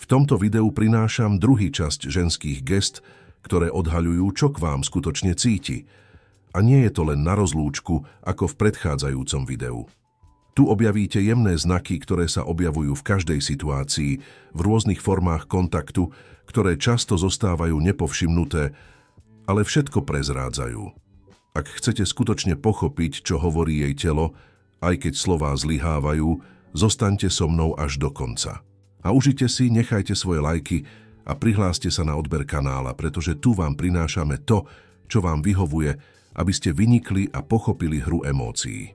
tomto videu prinášam druhý časť ženských gest, ktoré odhaľujú, čo k vám skutočne cíti. A nie je to len na rozlúčku, ako v predchádzajúcom videu. Tu objavíte jemné znaky, ktoré sa objavujú v každej situácii, v rôznych formách kontaktu, ktoré často zostávajú nepovšimnuté, ale všetko prezrádzajú. Ak chcete skutočne pochopiť, čo hovorí jej telo, aj keď slová zlyhávajú, zostaňte so mnou až do konca. A užite si, nechajte svoje lajky a prihláste sa na odber kanála, pretože tu vám prinášame to, čo vám vyhovuje, aby ste vynikli a pochopili hru emócií.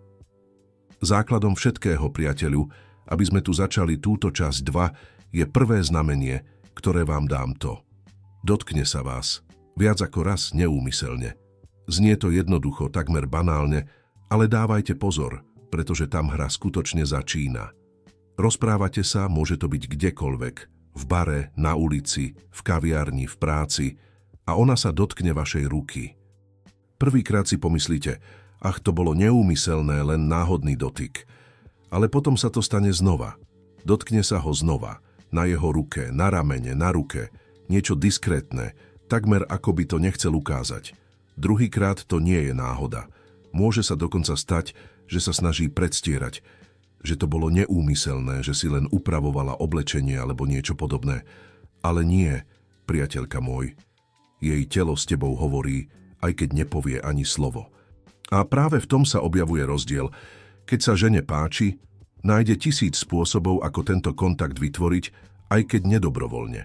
Základom všetkého, priateľu, aby sme tu začali túto časť 2, je prvé znamenie, ktoré vám dám to. Dotkne sa vás, viac ako raz neúmyselne. Znie to jednoducho, takmer banálne, ale dávajte pozor, pretože tam hra skutočne začína. Rozprávate sa, môže to byť kdekoľvek, v bare, na ulici, v kaviarni, v práci a ona sa dotkne vašej ruky. Prvýkrát si pomyslíte, ach, to bolo neúmyselné, len náhodný dotyk. Ale potom sa to stane znova. Dotkne sa ho znova, na jeho ruke, na ramene, na ruke, niečo diskrétne, takmer ako by to nechcel ukázať. Druhýkrát to nie je náhoda. Môže sa dokonca stať, že sa snaží predstierať, že to bolo neúmyselné, že si len upravovala oblečenie alebo niečo podobné. Ale nie, priateľka môj. Jej telo s tebou hovorí, aj keď nepovie ani slovo. A práve v tom sa objavuje rozdiel. Keď sa žene páči, nájde 1000 spôsobov, ako tento kontakt vytvoriť, aj keď nedobrovoľne.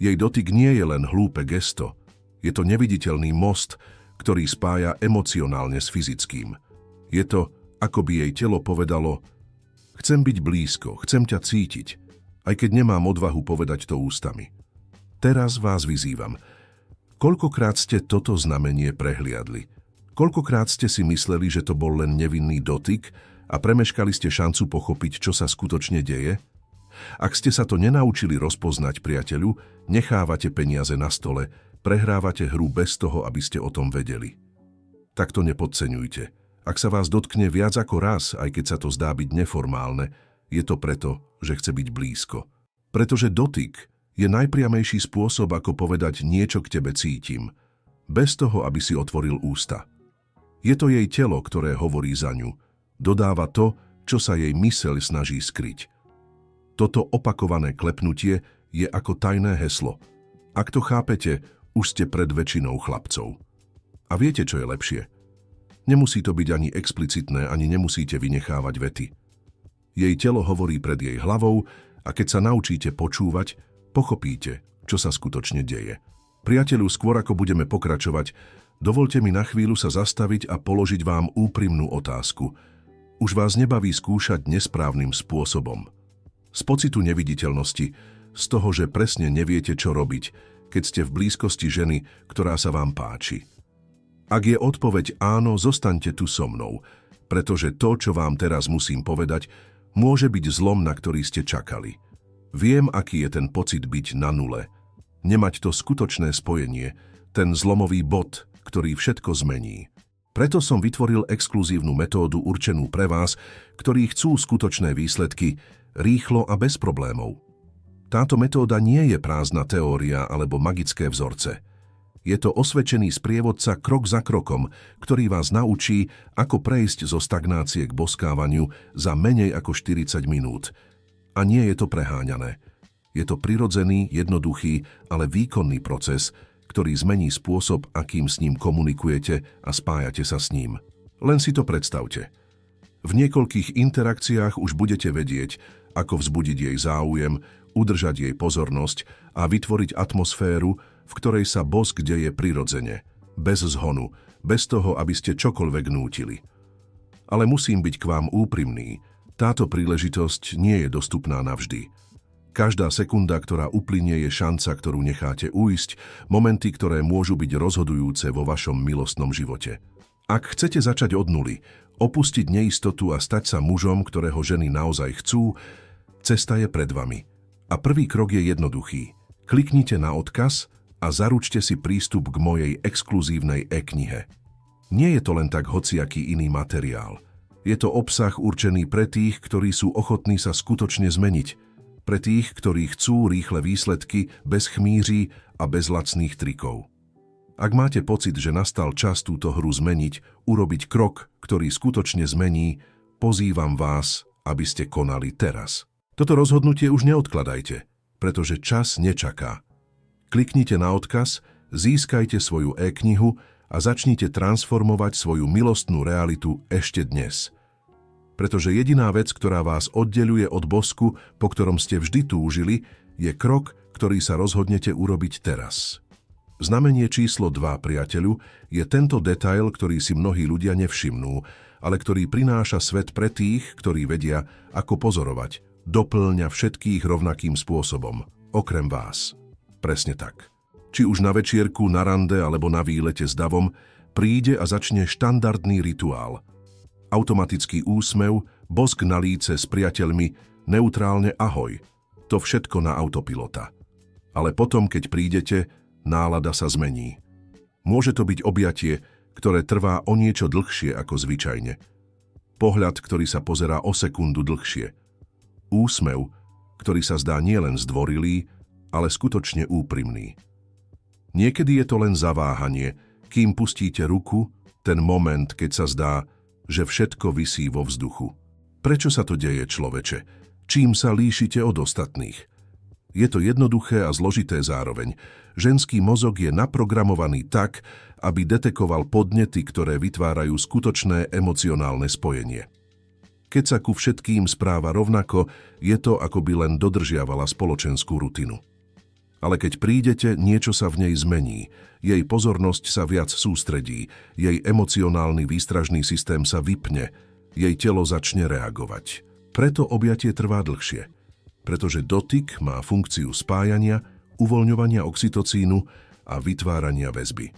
Jej dotyk nie je len hlúpe gesto, je to neviditeľný most, ktorý spája emocionálne s fyzickým. Je to, ako by jej telo povedalo, chcem byť blízko, chcem ťa cítiť, aj keď nemám odvahu povedať to ústami. Teraz vás vyzývam. Koľkokrát ste toto znamenie prehliadli? Koľkokrát ste si mysleli, že to bol len nevinný dotyk a premeškali ste šancu pochopiť, čo sa skutočne deje? Ak ste sa to nenaučili rozpoznať, priateľu, nechávate peniaze na stole, prehrávate hru bez toho, aby ste o tom vedeli. Tak to nepodceňujte. Ak sa vás dotkne viac ako raz, aj keď sa to zdá byť neformálne, je to preto, že chce byť blízko. Pretože dotyk je najpriamejší spôsob, ako povedať niečo k tebe cítim, bez toho, aby si otvoril ústa. Je to jej telo, ktoré hovorí za ňu. Dodáva to, čo sa jej myseľ snaží skryť. Toto opakované klepnutie je ako tajné heslo. Ak to chápete, už ste pred väčšinou chlapcov. A viete, čo je lepšie? Nemusí to byť ani explicitné, ani nemusíte vynechávať vety. Jej telo hovorí pred jej hlavou a keď sa naučíte počúvať, pochopíte, čo sa skutočne deje. Priateľu, skôr ako budeme pokračovať, dovolte mi na chvíľu sa zastaviť a položiť vám úprimnú otázku. Už vás nebaví skúšať nesprávnym spôsobom. Z pocitu neviditeľnosti, z toho, že presne neviete, čo robiť, keď ste v blízkosti ženy, ktorá sa vám páči. Ak je odpoveď áno, zostaňte tu so mnou, pretože to, čo vám teraz musím povedať, môže byť zlom, na ktorý ste čakali. Viem, aký je ten pocit byť na nule. Nemať to skutočné spojenie, ten zlomový bod, ktorý všetko zmení. Preto som vytvoril exkluzívnu metódu určenú pre vás, ktorí chcú skutočné výsledky, rýchlo a bez problémov. Táto metóda nie je prázdna teória alebo magické vzorce. Je to osvedčený sprievodca krok za krokom, ktorý vás naučí, ako prejsť zo stagnácie k boskávaniu za menej ako 40 minút. A nie je to preháňané. Je to prirodzený, jednoduchý, ale výkonný proces, ktorý zmení spôsob, akým s ním komunikujete a spájate sa s ním. Len si to predstavte. V niekoľkých interakciách už budete vedieť, ako vzbudiť jej záujem, udržať jej pozornosť a vytvoriť atmosféru, v ktorej sa bosk deje prirodzene, bez zhonu, bez toho, aby ste čokoľvek nútili. Ale musím byť k vám úprimný. Táto príležitosť nie je dostupná navždy. Každá sekunda, ktorá uplynie, je šanca, ktorú necháte ujsť, momenty, ktoré môžu byť rozhodujúce vo vašom milostnom živote. Ak chcete začať od nuly, opustiť neistotu a stať sa mužom, ktorého ženy naozaj chcú, cesta je pred vami. A prvý krok je jednoduchý. Kliknite na odkaz a zaručte si prístup k mojej exkluzívnej e-knihe. Nie je to len tak hociaký iný materiál. Je to obsah určený pre tých, ktorí sú ochotní sa skutočne zmeniť. Pre tých, ktorí chcú rýchle výsledky, bez chmíří a bez lacných trikov. Ak máte pocit, že nastal čas túto hru zmeniť, urobiť krok, ktorý skutočne zmení, pozývam vás, aby ste konali teraz. Toto rozhodnutie už neodkladajte, pretože čas nečaká. Kliknite na odkaz, získajte svoju e-knihu a začnite transformovať svoju milostnú realitu ešte dnes. Pretože jediná vec, ktorá vás oddeľuje od bosku, po ktorom ste vždy túžili, je krok, ktorý sa rozhodnete urobiť teraz. Znamenie číslo 2, priateľu, je tento detail, ktorý si mnohí ľudia nevšimnú, ale ktorý prináša svet pre tých, ktorí vedia, ako pozorovať, doplňa všetkých rovnakým spôsobom, okrem vás. Presne tak. Či už na večierku, na rande alebo na výlete s davom, príde a začne štandardný rituál. Automatický úsmev, bosk na líce s priateľmi, neutrálne ahoj. To všetko na autopilota. Ale potom, keď prídete, nálada sa zmení. Môže to byť objatie, ktoré trvá o niečo dlhšie ako zvyčajne. Pohľad, ktorý sa pozerá o sekundu dlhšie. Úsmev, ktorý sa zdá nielen zdvorilý, ale skutočne úprimný. Niekedy je to len zaváhanie, kým pustíte ruku, ten moment, keď sa zdá, že všetko visí vo vzduchu. Prečo sa to deje, človeče? Čím sa líšite od ostatných? Je to jednoduché a zložité zároveň. Ženský mozog je naprogramovaný tak, aby detekoval podnety, ktoré vytvárajú skutočné emocionálne spojenie. Keď sa ku všetkým správa rovnako, je to, ako by len dodržiavala spoločenskú rutinu. Ale keď prídete, niečo sa v nej zmení. Jej pozornosť sa viac sústredí, jej emocionálny výstražný systém sa vypne, jej telo začne reagovať. Preto objatie trvá dlhšie, pretože dotyk má funkciu spájania, uvoľňovania oxytocínu a vytvárania väzby.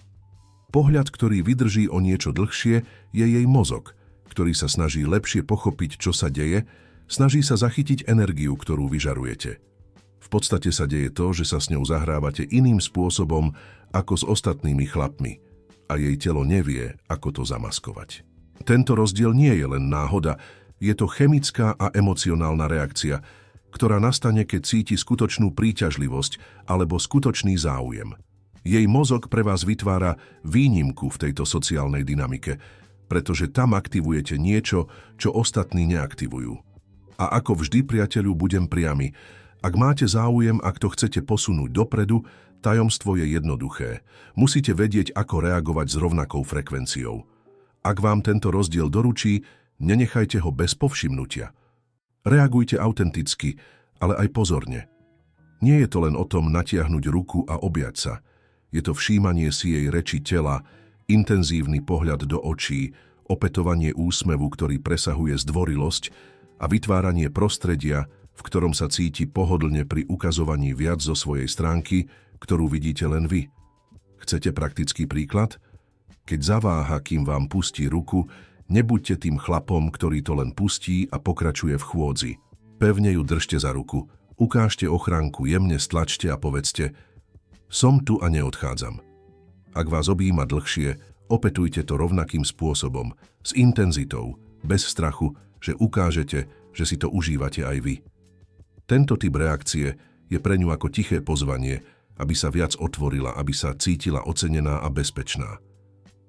Pohľad, ktorý vydrží o niečo dlhšie, je jej mozog, ktorý sa snaží lepšie pochopiť, čo sa deje, snaží sa zachytiť energiu, ktorú vyžarujete. V podstate sa deje to, že sa s ňou zahrávate iným spôsobom ako s ostatnými chlapmi a jej telo nevie, ako to zamaskovať. Tento rozdiel nie je len náhoda, je to chemická a emocionálna reakcia, ktorá nastane, keď cíti skutočnú príťažlivosť alebo skutočný záujem. Jej mozog pre vás vytvára výnimku v tejto sociálnej dynamike, pretože tam aktivujete niečo, čo ostatní neaktivujú. A ako vždy, priateľu, budem priamy. Ak máte záujem, ak to chcete posunúť dopredu, tajomstvo je jednoduché. Musíte vedieť, ako reagovať s rovnakou frekvenciou. Ak vám tento rozdiel doručí, nenechajte ho bez povšimnutia. Reagujte autenticky, ale aj pozorne. Nie je to len o tom natiahnuť ruku a objať sa. Je to všímanie si jej reči tela, intenzívny pohľad do očí, opätovanie úsmevu, ktorý presahuje zdvorilosť a vytváranie prostredia, v ktorom sa cíti pohodlne pri ukazovaní viac zo svojej stránky, ktorú vidíte len vy. Chcete praktický príklad? Keď zaváha, kým vám pustí ruku, nebuďte tým chlapom, ktorý to len pustí a pokračuje v chôdzi. Pevne ju držte za ruku, ukážte ochránku, jemne stlačte a povedzte: som tu a neodchádzam. Ak vás objíma dlhšie, opetujte to rovnakým spôsobom, s intenzitou, bez strachu, že ukážete, že si to užívate aj vy. Tento typ reakcie je pre ňu ako tiché pozvanie, aby sa viac otvorila, aby sa cítila ocenená a bezpečná.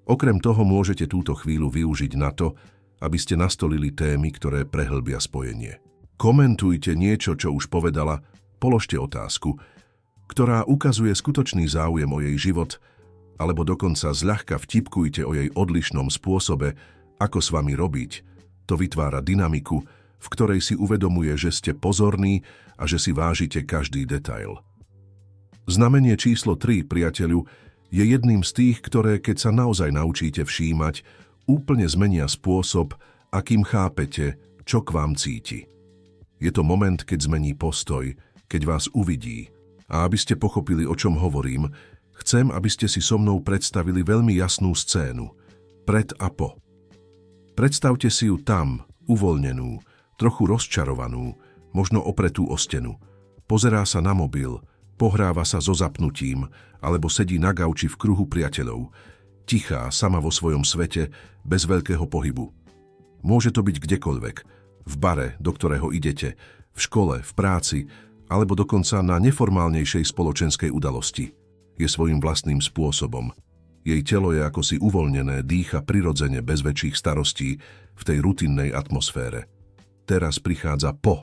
Okrem toho môžete túto chvíľu využiť na to, aby ste nastolili témy, ktoré prehlbia spojenie. Komentujte niečo, čo už povedala, položte otázku, ktorá ukazuje skutočný záujem o jej život, alebo dokonca zľahka vtipkujte o jej odlišnom spôsobe, ako s vami robiť. To vytvára dynamiku, v ktorej si uvedomuje, že ste pozorní a že si vážite každý detail. Znamenie číslo 3, priateľu, je jedným z tých, ktoré, keď sa naozaj naučíte všímať, úplne zmenia spôsob, akým chápete, čo k vám cíti. Je to moment, keď zmení postoj, keď vás uvidí. A aby ste pochopili, o čom hovorím, chcem, aby ste si so mnou predstavili veľmi jasnú scénu. Pred a po. Predstavte si ju tam, uvoľnenú, trochu rozčarovanú, možno opretú o stenu. Pozerá sa na mobil, pohráva sa so zapnutím, alebo sedí na gauči v kruhu priateľov. Tichá, sama vo svojom svete, bez veľkého pohybu. Môže to byť kdekoľvek. V bare, do ktorého idete, v škole, v práci, alebo dokonca na neformálnejšej spoločenskej udalosti. Je svojím vlastným spôsobom. Jej telo je akosi uvoľnené, dýcha prirodzene bez väčších starostí v tej rutinnej atmosfére. Teraz prichádza po.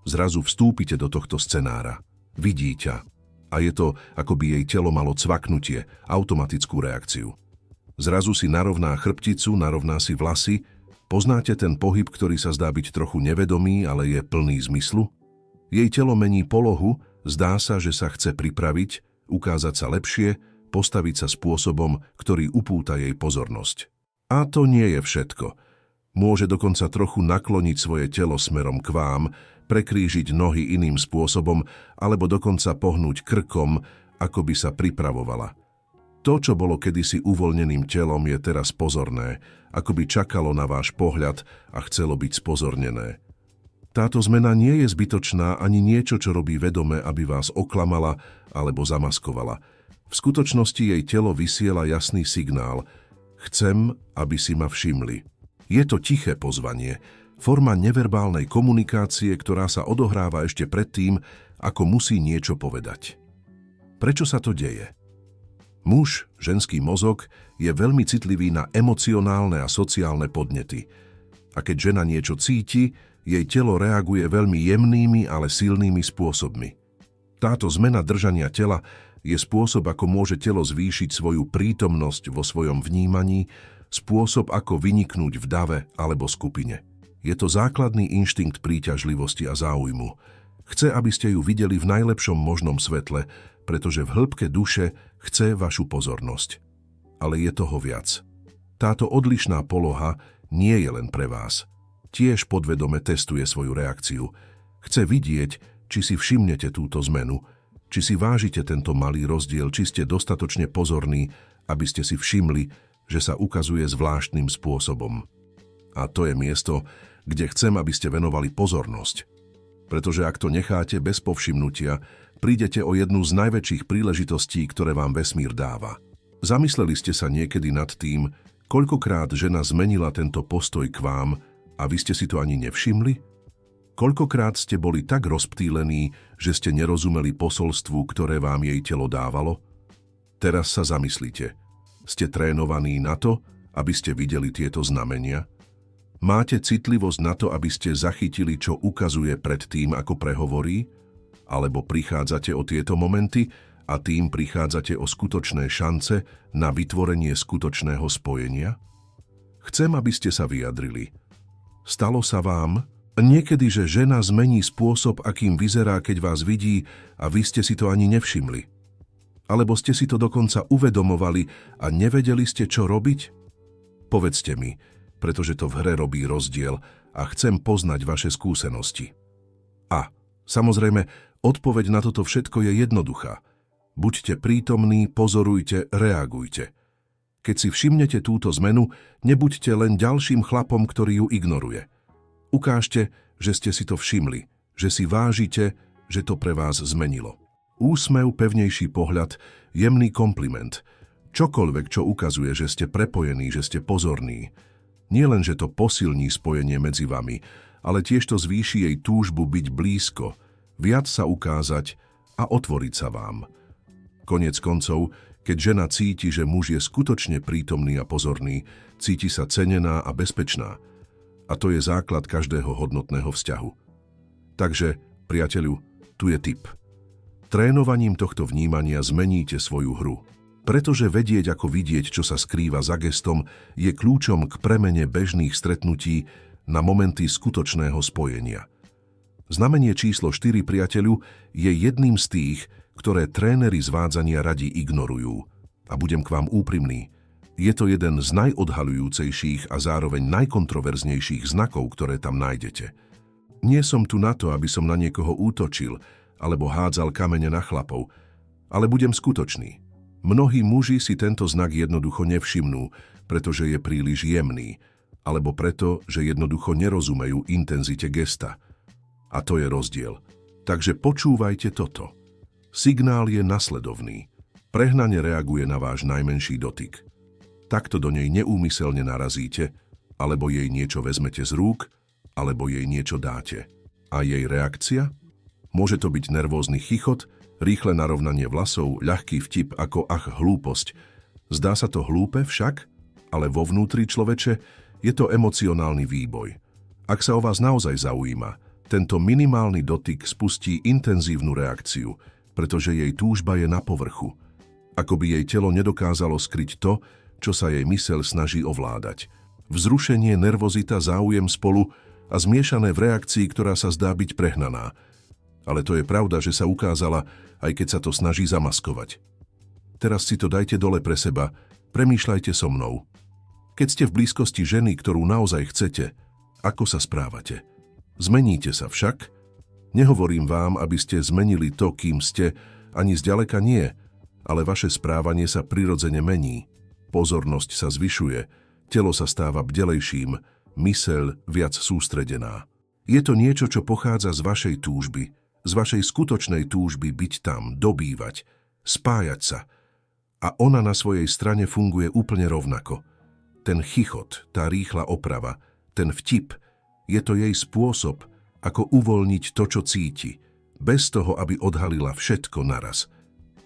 Zrazu vstúpite do tohto scenára. Vidí ťa. A je to, ako by jej telo malo cvaknutie, automatickú reakciu. Zrazu si narovná chrbticu, narovná si vlasy. Poznáte ten pohyb, ktorý sa zdá byť trochu nevedomý, ale je plný zmyslu? Jej telo mení polohu, zdá sa, že sa chce pripraviť, ukázať sa lepšie, postaviť sa spôsobom, ktorý upúta jej pozornosť. A to nie je všetko. Môže dokonca trochu nakloniť svoje telo smerom k vám, prekrížiť nohy iným spôsobom, alebo dokonca pohnúť krkom, ako by sa pripravovala. To, čo bolo kedysi uvoľneným telom, je teraz pozorné, ako by čakalo na váš pohľad a chcelo byť spozornené. Táto zmena nie je zbytočná ani niečo, čo robí vedome, aby vás oklamala alebo zamaskovala. V skutočnosti jej telo vysiela jasný signál. Chcem, aby si ma všimli. Je to tiché pozvanie, forma neverbálnej komunikácie, ktorá sa odohráva ešte predtým, ako musí niečo povedať. Prečo sa to deje? Muž, ženský mozog, je veľmi citlivý na emocionálne a sociálne podnety. A keď žena niečo cíti, jej telo reaguje veľmi jemnými, ale silnými spôsobmi. Táto zmena držania tela je spôsob, ako môže telo zvýšiť svoju prítomnosť vo svojom vnímaní, spôsob, ako vyniknúť v dave alebo skupine. Je to základný inštinkt príťažlivosti a záujmu. Chce, aby ste ju videli v najlepšom možnom svetle, pretože v hĺbke duše chce vašu pozornosť. Ale je toho viac. Táto odlišná poloha nie je len pre vás. Tiež podvedome testuje svoju reakciu. Chce vidieť, či si všimnete túto zmenu, či si vážite tento malý rozdiel, či ste dostatočne pozorní, aby ste si všimli, že sa ukazuje zvláštnym spôsobom. A to je miesto, kde chcem, aby ste venovali pozornosť. Pretože ak to necháte bez povšimnutia, prídete o jednu z najväčších príležitostí, ktoré vám vesmír dáva. Zamysleli ste sa niekedy nad tým, koľkokrát žena zmenila tento postoj k vám a vy ste si to ani nevšimli? Koľkokrát ste boli tak rozptýlení, že ste nerozumeli posolstvu, ktoré vám jej telo dávalo? Teraz sa zamyslite. Ste trénovaní na to, aby ste videli tieto znamenia? Máte citlivosť na to, aby ste zachytili, čo ukazuje pred tým, ako prehovorí? Alebo prichádzate o tieto momenty a tým prichádzate o skutočné šance na vytvorenie skutočného spojenia? Chcem, aby ste sa vyjadrili. Stalo sa vám niekedy, že žena zmení spôsob, akým vyzerá, keď vás vidí a vy ste si to ani nevšimli? Alebo ste si to dokonca uvedomovali a nevedeli ste, čo robiť? Povedzte mi, pretože to v hre robí rozdiel a chcem poznať vaše skúsenosti. A, samozrejme, odpoveď na toto všetko je jednoduchá. Buďte prítomní, pozorujte, reagujte. Keď si všimnete túto zmenu, nebuďte len ďalším chlapom, ktorý ju ignoruje. Ukážte, že ste si to všimli, že si vážite, že to pre vás zmenilo. Úsmev, pevnejší pohľad, jemný kompliment. Čokoľvek, čo ukazuje, že ste prepojení, že ste pozorní. Nie len, že to posilní spojenie medzi vami, ale tiež to zvýši jej túžbu byť blízko, viac sa ukázať a otvoriť sa vám. Koniec koncov, keď žena cíti, že muž je skutočne prítomný a pozorný, cíti sa cenená a bezpečná. A to je základ každého hodnotného vzťahu. Takže, priateľu, tu je tip. Trénovaním tohto vnímania zmeníte svoju hru. Pretože vedieť, ako vidieť, čo sa skrýva za gestom, je kľúčom k premene bežných stretnutí na momenty skutočného spojenia. Znamenie číslo 4, priateľu, je jedným z tých, ktoré tréneri zvádzania radi ignorujú. A budem k vám úprimný. Je to jeden z najodhaľujúcejších a zároveň najkontroverznejších znakov, ktoré tam nájdete. Nie som tu na to, aby som na niekoho útočil alebo hádzal kamene na chlapov, ale budem skutočný. Mnohí muži si tento znak jednoducho nevšimnú, pretože je príliš jemný, alebo preto, že jednoducho nerozumejú intenzite gesta. A to je rozdiel. Takže počúvajte toto. Signál je nasledovný. Prehnane reaguje na váš najmenší dotyk. Takto do nej neúmyselne narazíte, alebo jej niečo vezmete z rúk, alebo jej niečo dáte. A jej reakcia? Môže to byť nervózny chichot, rýchle narovnanie vlasov, ľahký vtip ako ach, hlúposť. Zdá sa to hlúpe však, ale vo vnútri človeče je to emocionálny výboj. Ak sa o vás naozaj zaujíma, tento minimálny dotyk spustí intenzívnu reakciu, pretože jej túžba je na povrchu. Ako by jej telo nedokázalo skryť to, čo sa jej myseľ snaží ovládať. Vzrušenie, nervozita, záujem spolu a zmiešané v reakcii, ktorá sa zdá byť prehnaná. Ale to je pravda, že sa ukázala, aj keď sa to snaží zamaskovať. Teraz si to dajte dole pre seba, premýšľajte so mnou. Keď ste v blízkosti ženy, ktorú naozaj chcete, ako sa správate? Zmeníte sa však? Nehovorím vám, aby ste zmenili to, kým ste, ani zďaleka nie, ale vaše správanie sa prirodzene mení. Pozornosť sa zvyšuje, telo sa stáva bdelejším, myseľ viac sústredená. Je to niečo, čo pochádza z vašej túžby, z vašej skutočnej túžby byť tam, dobývať, spájať sa. A ona na svojej strane funguje úplne rovnako. Ten chichot, tá rýchla oprava, ten vtip, je to jej spôsob, ako uvoľniť to, čo cíti, bez toho, aby odhalila všetko naraz.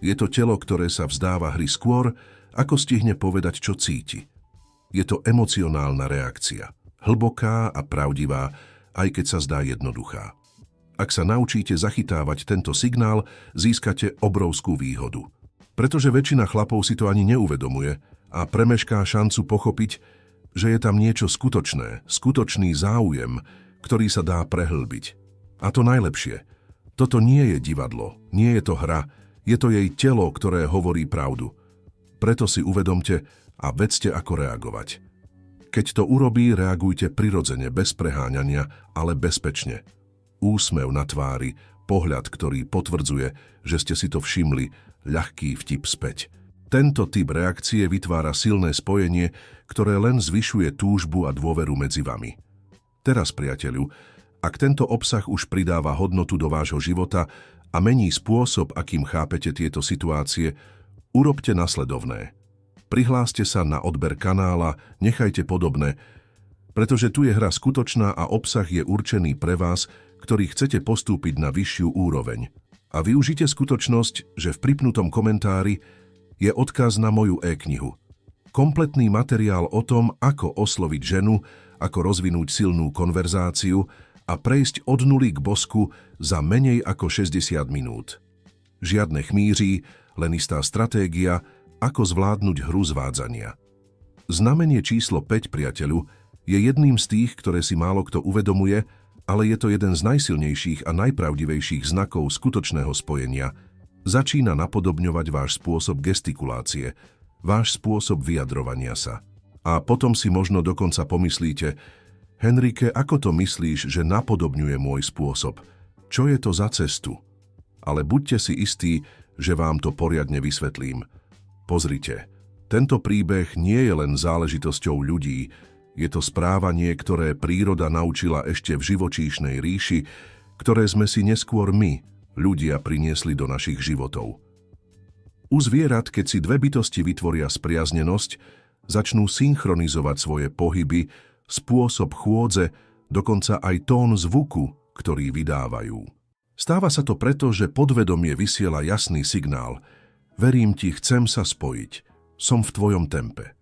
Je to telo, ktoré sa vzdáva hry skôr, ako stihne povedať, čo cíti. Je to emocionálna reakcia, hlboká a pravdivá, aj keď sa zdá jednoduchá. Ak sa naučíte zachytávať tento signál, získate obrovskú výhodu. Pretože väčšina chlapov si to ani neuvedomuje a premešká šancu pochopiť, že je tam niečo skutočné, skutočný záujem, ktorý sa dá prehlbiť. A to najlepšie. Toto nie je divadlo, nie je to hra, je to jej telo, ktoré hovorí pravdu. Preto si uvedomte a vedzte, ako reagovať. Keď to urobí, reagujte prirodzene, bez preháňania, ale bezpečne. Úsmev na tvári, pohľad, ktorý potvrdzuje, že ste si to všimli, ľahký vtip späť. Tento typ reakcie vytvára silné spojenie, ktoré len zvyšuje túžbu a dôveru medzi vami. Teraz, priateľu, ak tento obsah už pridáva hodnotu do vášho života a mení spôsob, akým chápete tieto situácie, urobte nasledovné. Prihláste sa na odber kanála, nechajte podobné, pretože tu je hra skutočná a obsah je určený pre vás, ktorý chcete postúpiť na vyššiu úroveň. A využite skutočnosť, že v pripnutom komentári je odkaz na moju e-knihu. Kompletný materiál o tom, ako osloviť ženu, ako rozvinúť silnú konverzáciu a prejsť od nuly k bosku za menej ako 60 minút. Žiadne chmíří, len istá stratégia, ako zvládnuť hru zvádzania. Znamenie číslo 5, priateľu, je jedným z tých, ktoré si málo kto uvedomuje, ale je to jeden z najsilnejších a najpravdivejších znakov skutočného spojenia. Začína napodobňovať váš spôsob gestikulácie, váš spôsob vyjadrovania sa. A potom si možno dokonca pomyslíte, Henrike, ako to myslíš, že napodobňuje môj spôsob? Čo je to za cestu? Ale buďte si istí, že vám to poriadne vysvetlím. Pozrite, tento príbeh nie je len záležitosťou ľudí, je to správanie, ktoré príroda naučila ešte v živočíšnej ríši, ktoré sme si neskôr my, ľudia, priniesli do našich životov. U zvierat, keď si dve bytosti vytvoria spriaznenosť, začnú synchronizovať svoje pohyby, spôsob chôdze, dokonca aj tón zvuku, ktorý vydávajú. Stáva sa to preto, že podvedomie vysiela jasný signál: verím ti, chcem sa spojiť, som v tvojom tempe.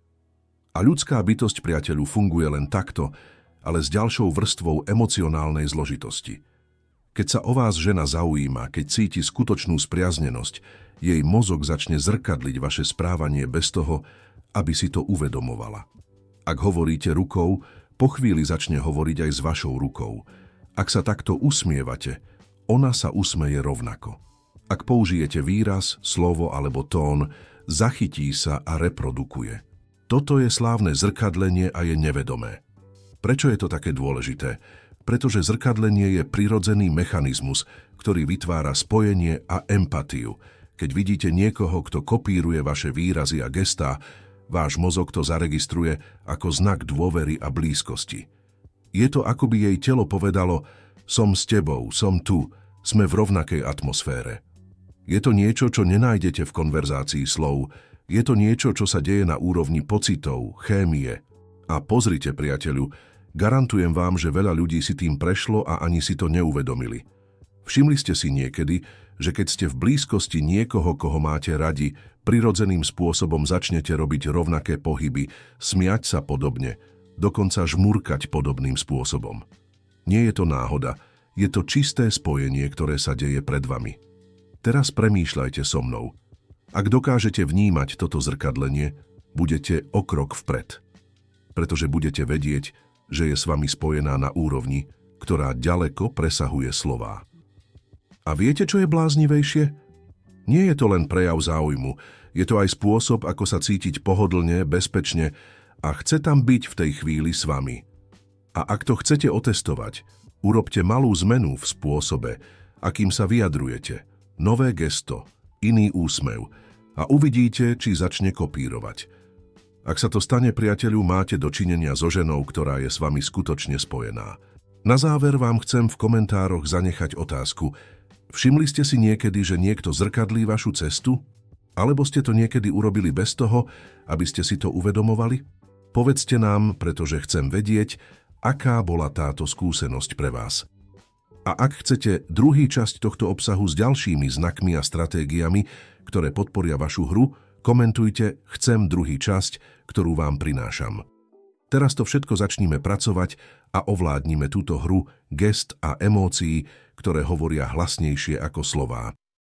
A ľudská bytosť, priateľu, funguje len takto, ale s ďalšou vrstvou emocionálnej zložitosti. Keď sa o vás žena zaujíma, keď cíti skutočnú spriaznenosť, jej mozog začne zrkadliť vaše správanie bez toho, aby si to uvedomovala. Ak hovoríte rukou, po chvíli začne hovoriť aj s vašou rukou. Ak sa takto usmievate, ona sa usmeje rovnako. Ak použijete výraz, slovo alebo tón, zachytí sa a reprodukuje. Toto je slávne zrkadlenie a je nevedomé. Prečo je to také dôležité? Pretože zrkadlenie je prirodzený mechanizmus, ktorý vytvára spojenie a empatiu. Keď vidíte niekoho, kto kopíruje vaše výrazy a gestá, váš mozog to zaregistruje ako znak dôvery a blízkosti. Je to, ako by jej telo povedalo: som s tebou, som tu, sme v rovnakej atmosfére. Je to niečo, čo nenájdete v konverzácii slov, je to niečo, čo sa deje na úrovni pocitov, chémie. A pozrite, priateľu, Garantujem vám, že veľa ľudí si tým prešlo a ani si to neuvedomili. Všimli ste si niekedy, že keď ste v blízkosti niekoho, koho máte radi, prirodzeným spôsobom začnete robiť rovnaké pohyby, smiať sa podobne, dokonca žmurkať podobným spôsobom. Nie je to náhoda, je to čisté spojenie, ktoré sa deje pred vami. Teraz premýšľajte so mnou. Ak dokážete vnímať toto zrkadlenie, budete o krok vpred. Pretože budete vedieť, že je s vami spojená na úrovni, ktorá ďaleko presahuje slová. A viete, čo je bláznivejšie? Nie je to len prejav záujmu, je to aj spôsob, ako sa cítiť pohodlne, bezpečne a chce tam byť v tej chvíli s vami. A ak to chcete otestovať, urobte malú zmenu v spôsobe, akým sa vyjadrujete. Nové gesto, iný úsmev a uvidíte, či začne kopírovať. Ak sa to stane, priateľu, máte dočinenia so ženou, ktorá je s vami skutočne spojená. Na záver vám chcem v komentároch zanechať otázku. Všimli ste si niekedy, že niekto zrkadlí vašu cestu? Alebo ste to niekedy urobili bez toho, aby ste si to uvedomovali? Povedzte nám, pretože chcem vedieť, aká bola táto skúsenosť pre vás. A ak chcete druhý časť tohto obsahu s ďalšími znakmi a stratégiami, ktoré podporia vašu hru, komentujte "Chcem druhý časť", ktorú vám prinášam. Teraz to všetko začníme pracovať a ovládnime túto hru gest a emócií, ktoré hovoria hlasnejšie ako slová.